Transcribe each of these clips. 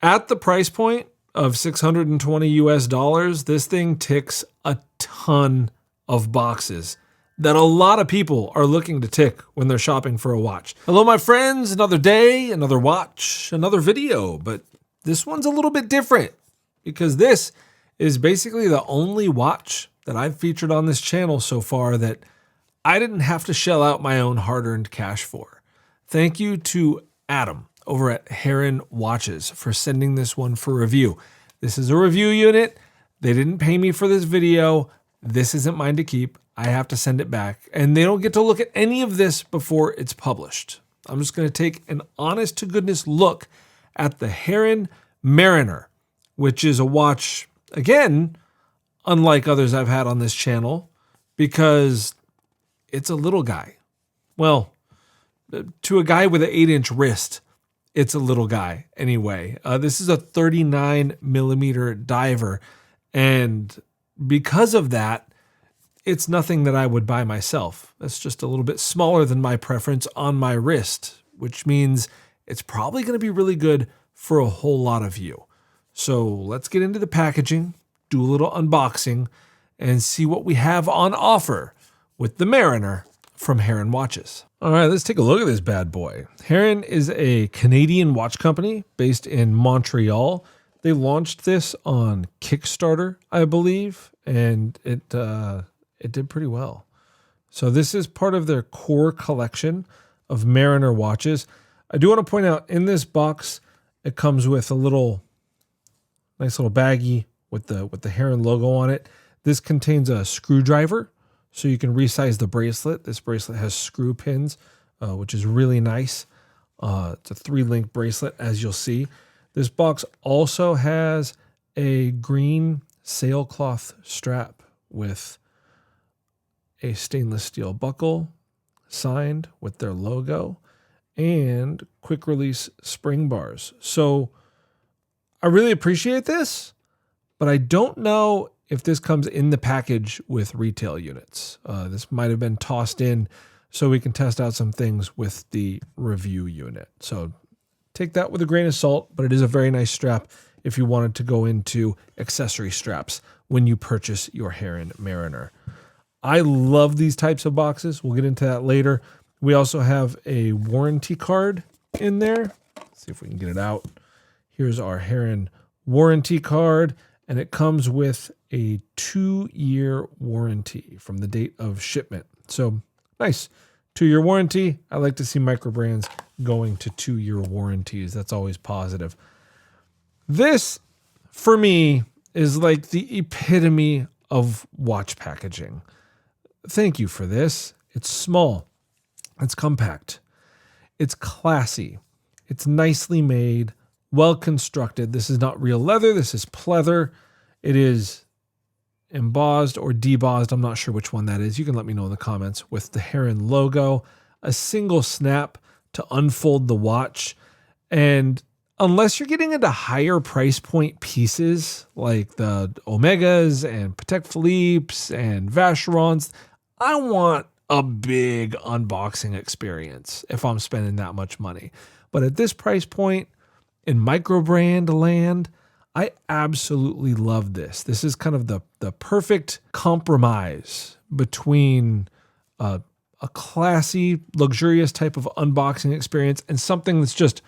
At the price point of 620 US dollars, this thing ticks a ton of boxes that a lot of people are looking to tick when they're shopping for a watch. Hello, my friends. Another day, another watch, another video, but this one's a little bit different because this is basically the only watch that I've featured on this channel so far that I didn't have to shell out my own hard-earned cash for. Thank you to Adam over at Heron Watches for sending this one for review. This is a review unit. They didn't pay me for this video. This isn't mine to keep. I have to send it back. And they don't get to look at any of this before it's published. I'm just going to take an honest to goodness look at the Heron Marinor, which is a watch, again, unlike others I've had on this channel, because it's a little guy. Well, to a guy with an 8-inch wrist, it's a little guy anyway. This is a 39 millimeter diver. And because of that, it's nothing that I would buy myself. That's just a little bit smaller than my preference on my wrist, which means it's probably going to be really good for a whole lot of you. So let's get into the packaging, do a little unboxing, and see what we have on offer with the Marinor from Heron Watches. All right, let's take a look at this bad boy. Heron is a Canadian watch company based in Montreal. They launched this on Kickstarter, I believe, and it did pretty well. So this is part of their core collection of Marinor watches. I do want to point out in this box, it comes with a nice little baggie with the Heron logo on it. This contains a screwdriver, so you can resize the bracelet. This bracelet has screw pins, which is really nice. It's a 3-link bracelet, as you'll see. This box also has a green sailcloth strap with a stainless steel buckle signed with their logo and quick release spring bars. So I really appreciate this, but I don't know if this comes in the package with retail units. This might have been tossed in so we can test out some things with the review unit. So take that with a grain of salt, but it is a very nice strap if you wanted to go into accessory straps when you purchase your Heron Marinor. I love these types of boxes. We'll get into that later. We also have a warranty card in there. Let's see if we can get it out. Here's our Heron warranty card, and it comes with a 2-year warranty from the date of shipment. So nice 2-year warranty. I like to see microbrands going to 2-year warranties. That's always positive. This, for me, is like the epitome of watch packaging. Thank you for this. It's small. It's compact. It's classy. It's nicely made, well constructed. This is not real leather. This is pleather. It is embossed or debossed. I'm not sure which one that is. You can let me know in the comments. With the Heron logo, a single snap to unfold the watch. And unless you're getting into higher price point pieces like the Omegas and Patek Philippe's and Vacherons, I want a big unboxing experience if I'm spending that much money. But at this price point in microbrand land, I absolutely love this. This is kind of the perfect compromise between a classy, luxurious type of unboxing experience and something that's just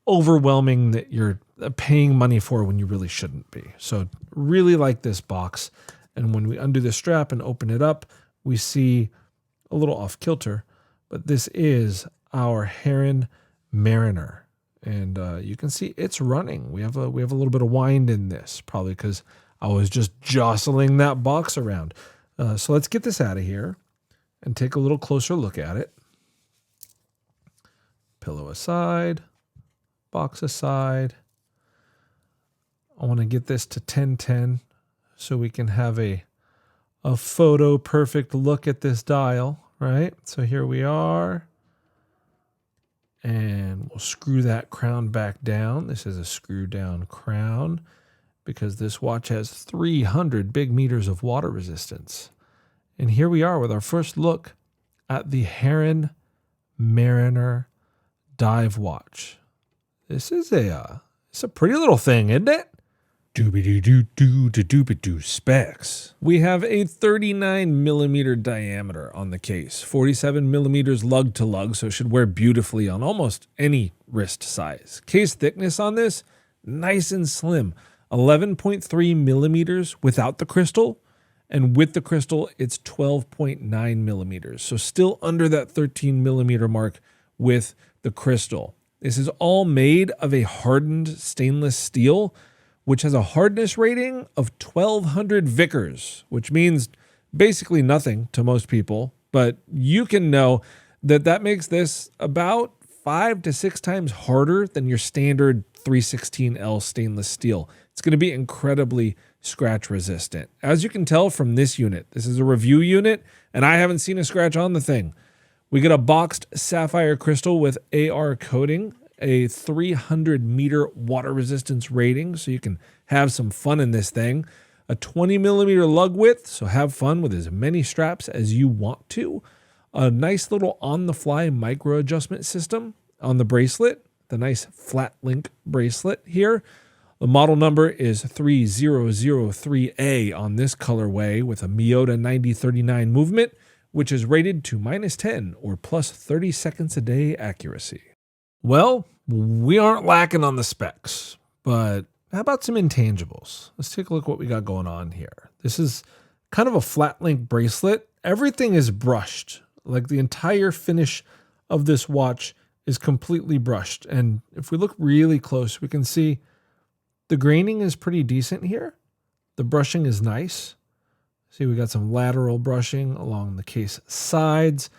overwhelming that you're paying money for when you really shouldn't be. So really like this box. And when we undo the strap and open it up, we see a little off kilter, but this is our Heron Marinor. And you can see it's running. We have a little bit of wind in this, probably because I was just jostling that box around. So let's get this out of here and take a little closer look at it. Pillow aside, box aside. I want to get this to 1010 so we can have a photo perfect look at this dial, right? So here we are. And we'll screw that crown back down. This is a screw down crown because this watch has 300 big meters of water resistance. And here we are with our first look at the Heron Marinor dive watch. This is a It's a pretty little thing, isn't it? Doobity-doo-doo-doo-doobity-doo specs. We have a 39 millimeter diameter on the case, 47 millimeters lug to lug, so it should wear beautifully on almost any wrist size. Case thickness on this, nice and slim, 11.3 millimeters without the crystal, and with the crystal, it's 12.9 millimeters, so still under that 13 millimeter mark with the crystal. This is all made of a hardened stainless steel, which has a hardness rating of 1200 Vickers, which means basically nothing to most people, but you can know that that makes this about 5 to 6 times harder than your standard 316L stainless steel. It's going to be incredibly scratch resistant. As you can tell from this unit, this is a review unit, and I haven't seen a scratch on the thing. We get a boxed sapphire crystal with AR coating, a 300 meter water resistance rating, so you can have some fun in this thing. A 20 millimeter lug width, so have fun with as many straps as you want to. A nice little on-the-fly micro adjustment system on the bracelet, the nice flat link bracelet here. The model number is 3003A on this colorway with a Miyota 9039 movement, which is rated to -10 or plus 30 seconds a day accuracy. Well, we aren't lacking on the specs, but how about some intangibles? Let's take a look at what we got going on here. This is kind of a flat link bracelet. Everything is brushed. Like the entire finish of this watch is completely brushed. And if we look really close, we can see the graining is pretty decent here. The brushing is nice. See, we got some lateral brushing along the case sides.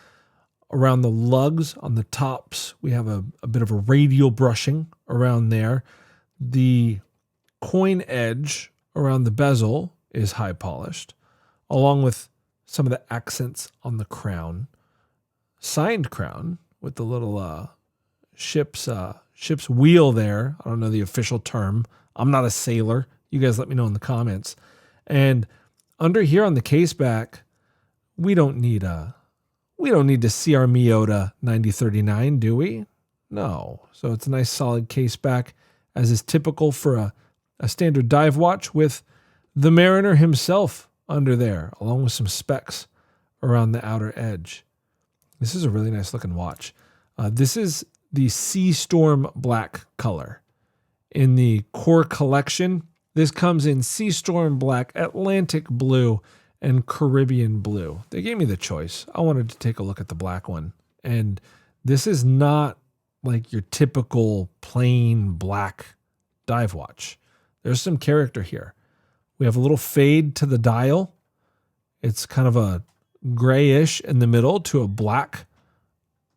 Around the lugs on the tops, we have a bit of a radial brushing around there. The coin edge around the bezel is high polished, along with some of the accents on the crown. Signed crown with the little ship's wheel there. I don't know the official term. I'm not a sailor. You guys let me know in the comments. And under here on the case back, we don't need to see our Miyota 9039, do we? No. So it's a nice solid case back, as is typical for a standard dive watch, with the Mariner himself under there, along with some specs around the outer edge. This is a really nice looking watch. This is the Sea Storm Black color. In the core collection, this comes in Sea Storm Black, Atlantic Blue, and Caribbean Blue. They gave me the choice. I wanted to take a look at the black one. And this is not like your typical plain black dive watch. There's some character here. We have a little fade to the dial. It's kind of a grayish in the middle to a black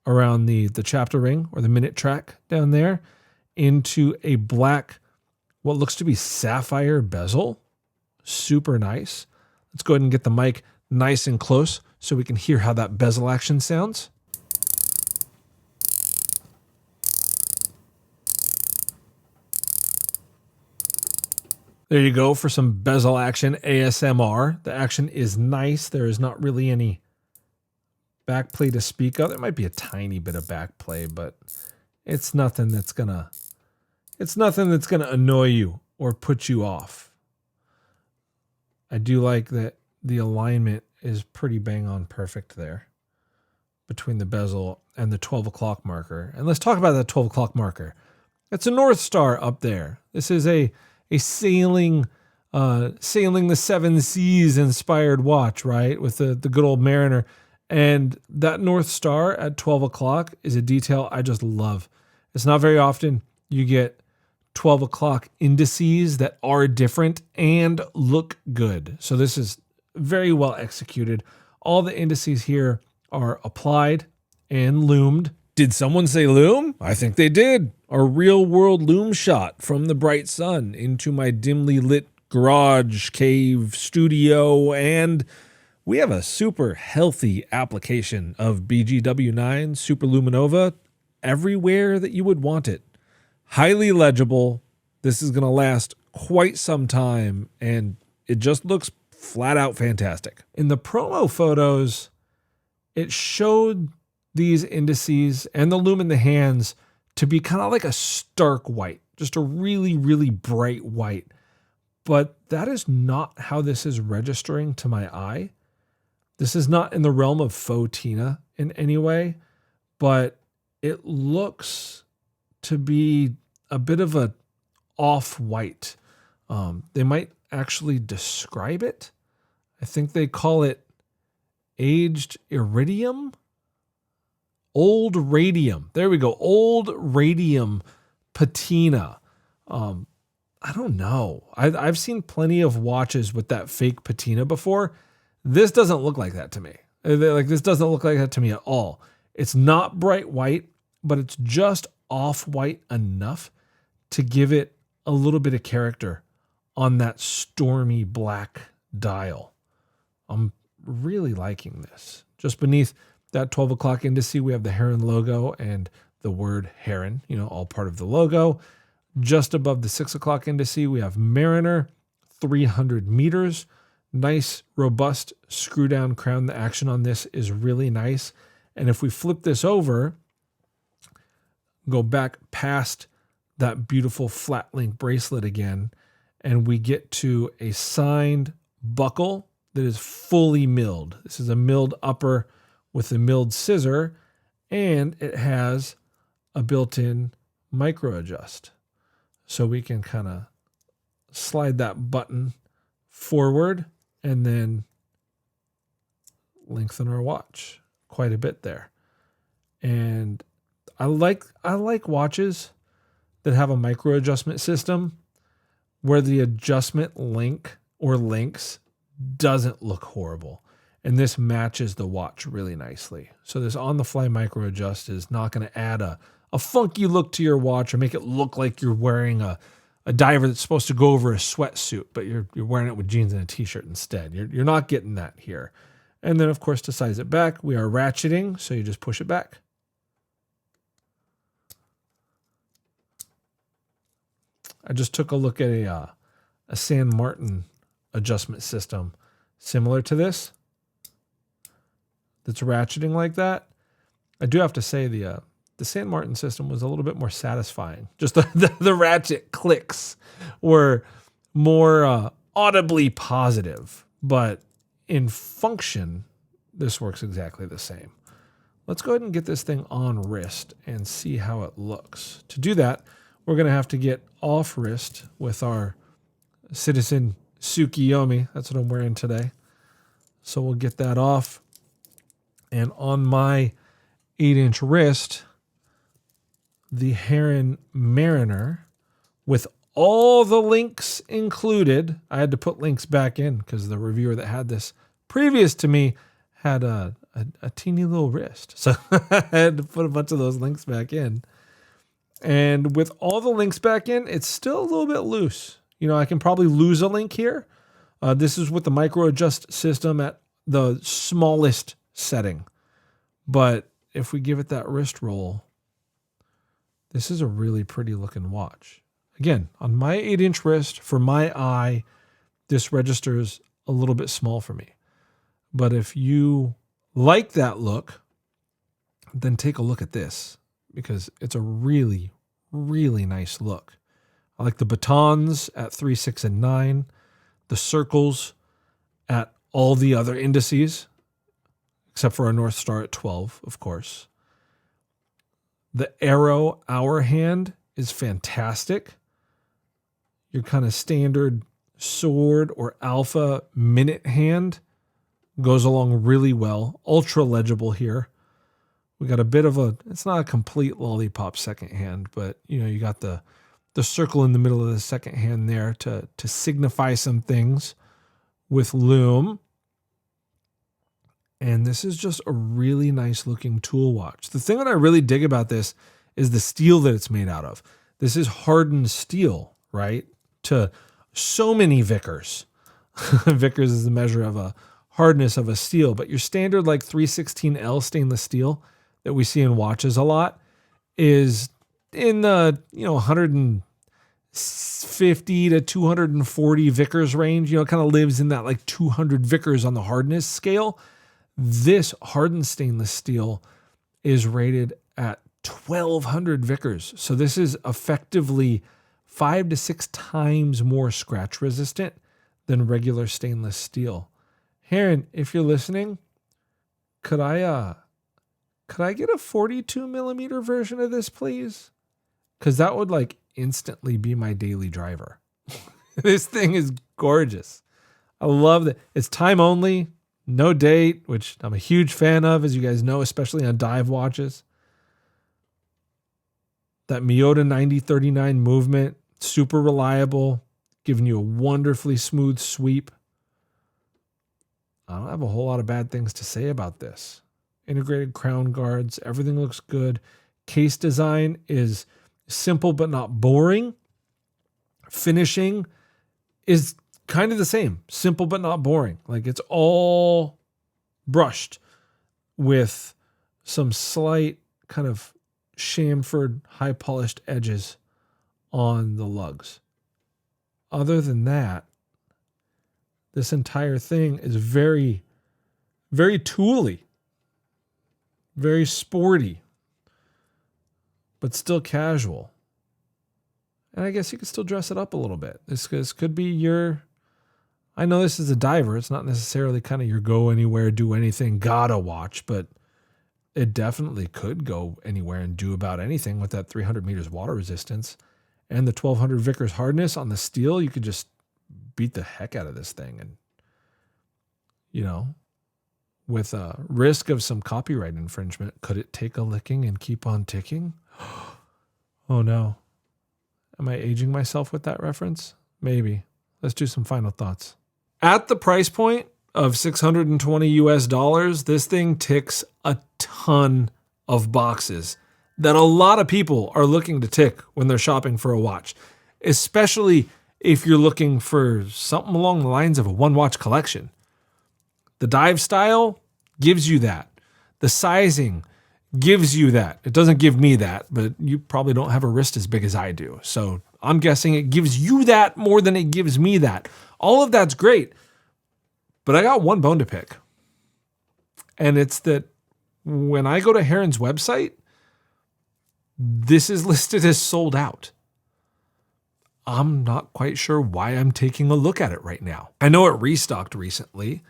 around the chapter ring or the minute track down there, into a black, what looks to be sapphire bezel. Super nice. Let's go ahead and get the mic nice and close so we can hear how that bezel action sounds. There you go for some bezel action ASMR. The action is nice. There is not really any backplay to speak of. There might be a tiny bit of backplay, but it's nothing that's gonna annoy you or put you off. I do like that the alignment is pretty bang on perfect there between the bezel and the 12 o'clock marker. And let's talk about that 12 o'clock marker. It's a North Star up there. This is a sailing the seven seas inspired watch, right? With the good old Mariner. And that North Star at 12 o'clock is a detail I just love. It's not very often you get 12 o'clock indices that are different and look good. So this is very well executed. All the indices here are applied and loomed. Did someone say loom? I think they did. A real world loom shot from the bright sun into my dimly lit garage, cave, studio, and we have a super healthy application of BGW9 Super Luminova everywhere that you would want it. Highly legible. This is going to last quite some time, and it just looks flat out fantastic. In the promo photos, it showed these indices and the lume in the hands to be kind of like a stark white. just a really, really bright white. But that is not how this is registering to my eye. This is not in the realm of faux Tina in any way, but it looks to be a bit of a off-white. They might actually describe it. I think they call it aged iridium. Old radium. There we go. Old radium patina. I don't know. I've seen plenty of watches with that fake patina before. This doesn't look like that to me. Like, this doesn't look like that to me at all. It's not bright white, but it's just off-white enough to give it a little bit of character on that stormy black dial. I'm really liking this. Just beneath that 12 o'clock indice, we have the Heron logo and the word Heron, all part of the logo. Just above the 6 o'clock indice, we have Marinor, 300 meters. Nice, robust screw-down crown. The action on this is really nice. And if we flip this over, go back past that beautiful flat link bracelet again, and we get to a signed buckle that is fully milled. This is a milled upper with a milled scissor, and it has a built-in micro adjust. So we can kind of slide that button forward and then lengthen our watch quite a bit there. And I like watches that have a micro adjustment system where the adjustment link or links doesn't look horrible. And this matches the watch really nicely. So this on-the-fly micro adjust is not going to add a funky look to your watch or make it look like you're wearing a diver that's supposed to go over a sweatsuit, but you're wearing it with jeans and a t-shirt instead. You're not getting that here. And then, of course, to size it back, we are ratcheting, so you just push it back. I just took a look at a San Martin adjustment system similar to this that's ratcheting like that. I do have to say the San Martin system was a little bit more satisfying. Just the ratchet clicks were more audibly positive, but in function, this works exactly the same. Let's go ahead and get this thing on wrist and see how it looks. To do that, we're going to have to get off wrist with our Citizen Tsukiyomi. That's what I'm wearing today. So we'll get that off. And on my 8-inch wrist, the Heron Marinor with all the links included. I had to put links back in because the reviewer that had this previous to me had a teeny little wrist. So I had to put a bunch of those links back in. And with all the links back in, it's still a little bit loose. I can probably lose a link here. This is with the micro adjust system at the smallest setting. But if we give it that wrist roll, this is a really pretty looking watch. Again, on my 8-inch wrist, for my eye, this registers a little bit small for me. But if you like that look, then take a look at this because it's a really, really nice look. I like the batons at 3, 6, and 9, the circles at all the other indices, except for our North Star at 12, of course. The arrow hour hand is fantastic. Your kind of standard sword or alpha minute hand goes along really well. Ultra legible here. We got a bit of it's not a complete lollipop second hand, but you got the circle in the middle of the second hand there to signify some things with Lume. And this is just a really nice looking tool watch. The thing that I really dig about this is the steel that it's made out of. This is hardened steel, right? To so many Vickers. Vickers is the measure of a hardness of a steel, but your standard like 316L stainless steel that we see in watches a lot is in the 150 to 240 Vickers range. Kind of lives in that like 200 Vickers on the hardness scale. This hardened stainless steel is rated at 1200 Vickers. So this is effectively 5 to 6 times more scratch resistant than regular stainless steel. Heron, if you're listening, could I get a 42 millimeter version of this, please? Because that would like instantly be my daily driver. This thing is gorgeous. I love that. It's time only, no date, which I'm a huge fan of, as you guys know, especially on dive watches. That Miyota 9039 movement, super reliable, giving you a wonderfully smooth sweep. I don't have a whole lot of bad things to say about this. Integrated crown guards, everything looks good. Case design is simple but not boring. Finishing is kind of the same, simple but not boring. Like it's all brushed with some slight kind of chamfered, high polished edges on the lugs. Other than that, this entire thing is very, very tooly, very sporty, but still casual. And I guess you could still dress it up a little bit. This could be your, I know this is a diver. It's not necessarily kind of your go anywhere, do anything, gotta watch, but it definitely could go anywhere and do about anything with that 300 meters water resistance and the 1200 Vickers hardness on the steel. You could just beat the heck out of this thing. And, you know, with a risk of some copyright infringement, could it take a licking and keep on ticking? Oh no. Am I aging myself with that reference? Maybe. Let's do some final thoughts. At the price point of $620, this thing ticks a ton of boxes that a lot of people are looking to tick when they're shopping for a watch, especially if you're looking for something along the lines of a one-watch collection. The dive style gives you that. The sizing gives you that. It doesn't give me that, but you probably don't have a wrist as big as I do. So I'm guessing it gives you that more than it gives me that. All of that's great, but I got one bone to pick. And it's that when I go to Heron's website, this is listed as sold out. I'm not quite sure why I'm taking a look at it right now. I know it restocked recently.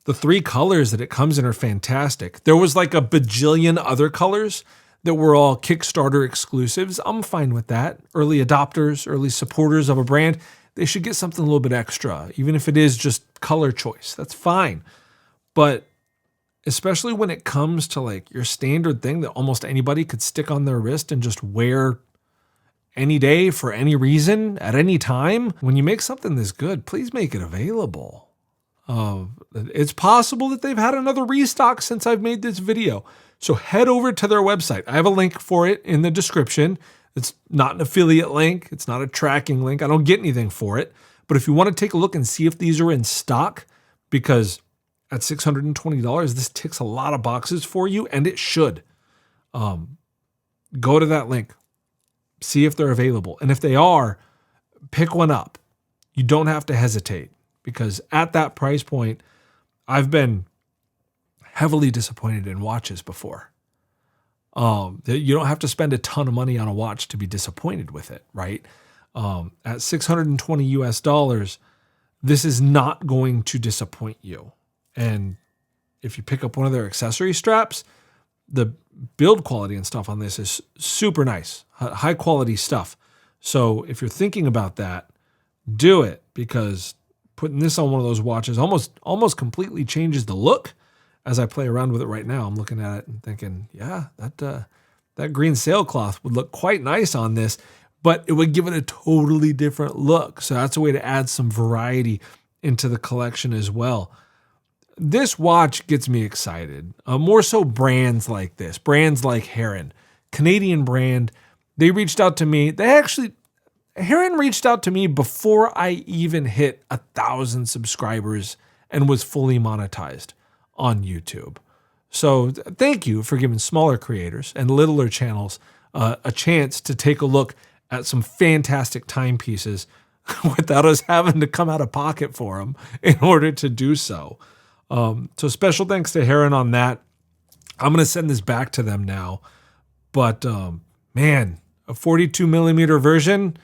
The 3 colors that it comes in are fantastic. There was like a bajillion other colors that were all Kickstarter exclusives. I'm fine with that. Early adopters, early supporters of a brand, they should get something a little bit extra, even if it is just color choice. That's fine. But especially when it comes to like your standard thing that almost anybody could stick on their wrist and just wear any day for any reason at any time, when you make something this good, please make it available. It's possible that they've had another restock since I've made this video. So head over to their website. I have a link for it in the description. It's not an affiliate link. It's not a tracking link. I don't get anything for it. But if you want to take a look and see if these are in stock, because at $620, this ticks a lot of boxes for you, and it should. Go to that link. See if they're available. And if they are, pick one up. You don't have to hesitate, because at that price point, I've been heavily disappointed in watches before. You don't have to spend a ton of money on a watch to be disappointed with it, right? At $620, this is not going to disappoint you. And if you pick up one of their accessory straps, the build quality and stuff on this is super nice, high quality stuff. So if you're thinking about that, do it, because putting this on one of those watches almost completely changes the look. As I play around with it right now, I'm looking at it and thinking, yeah, that green sailcloth would look quite nice on this, but it would give it a totally different look. So that's a way to add some variety into the collection as well. This watch gets me excited. More so brands like this, brands like Heron, Canadian brand. They reached out to me. Heron reached out to me before I even hit 1,000 subscribers and was fully monetized on YouTube. So thank you for giving smaller creators and littler channels a chance to take a look at some fantastic timepieces without us having to come out of pocket for them in order to do so. So special thanks to Heron on that. I'm going to send this back to them now. But man, a 42 millimeter version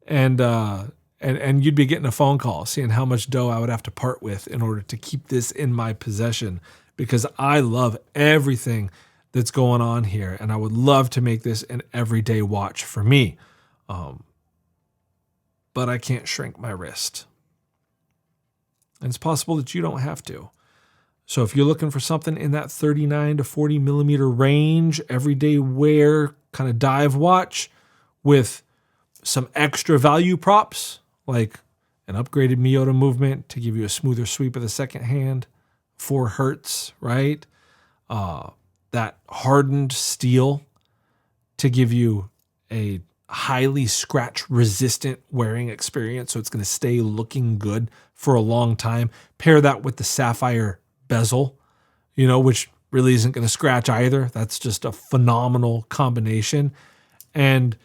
and you'd be getting a phone call seeing how much dough I would have to part with in order to keep this in my possession, because I love everything that's going on here, and I would love to make this an everyday watch for me. But I can't shrink my wrist. And it's possible that you don't have to. So if you're looking for something in that 39 to 40 millimeter range, everyday wear kind of dive watch with some extra value props, like an upgraded Miyota movement to give you a smoother sweep of the second hand, 4 hertz, right? That hardened steel to give you a highly scratch resistant wearing experience, so it's going to stay looking good for a long time. Pair that with the sapphire bezel, which really isn't going to scratch either. That's just a phenomenal combination, and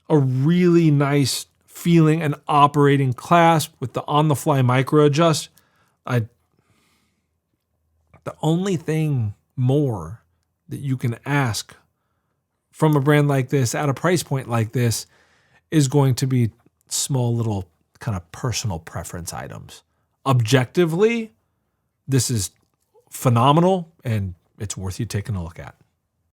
a really nice feeling and operating clasp with the on-the-fly micro adjust. The only thing more that you can ask from a brand like this at a price point like this is going to be small little kind of personal preference items. Objectively, this is phenomenal, and it's worth you taking a look at.